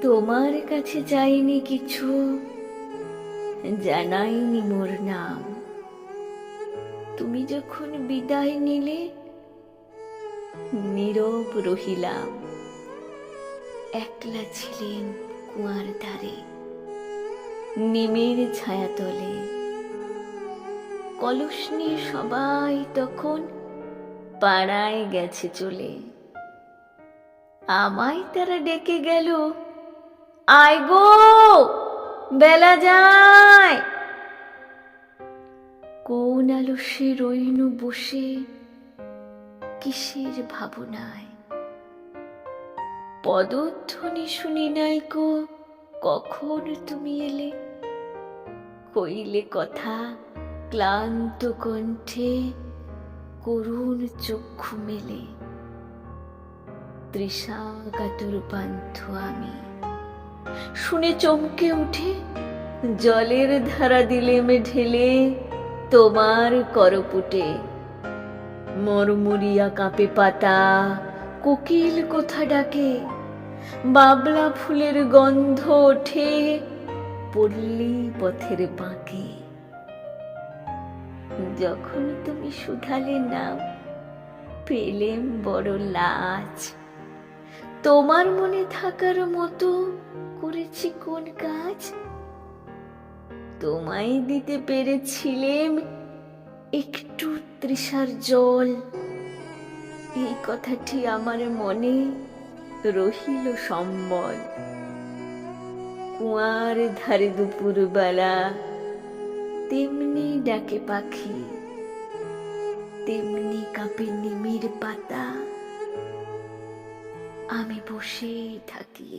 তোমার কাছে চাইনি কিছু, জানাইনি মোর নাম। তুমি যখন বিদায় নিলে, নীরব রহিলাম। একলা ছিলেন কুয়ার ধারে, নিমের ছায়াতলে। কলস নিয়ে সবাই তখন পাড়ায় গেছে চলে। আমায় তারা ডেকে গেল, আয় গো, বেলা যায়। কোন আলস্যে রইনু বসে, কিসের ভাবনায়। পদধ্বনি শুনি নাই কো, কখন তুমি এলে। কইলে কথা ক্লান্ত কণ্ঠে, করুণ চক্ষু মেলে। তৃষাকাতর পান্থ আমি, শুনে চমকে উঠে জলের ধারা দিলেম ঢেলে তোমার করপুটে। মরমরিয়া কাঁপে পাতা, কোকিল কোথা ডাকে। বাবলা ফুলের গন্ধ ওঠে, পল্লী পথের বাঁকে। যখন তুমি শুধালে নাও, পেলেম বড় লাজ। তোমার মনে থাকার মতো করেছি কোন কাজ। তোমায় দিতে পেরেছিলেম একটু তৃষার জল। এই কথাটি আমার মনে রহিল সম্বল। কুয়ার ধারে দুপুর বেলা তেমনি ডাকে পাখি, তেমনি কাঁপে নিমের পাতা। আমি বসে থাকি।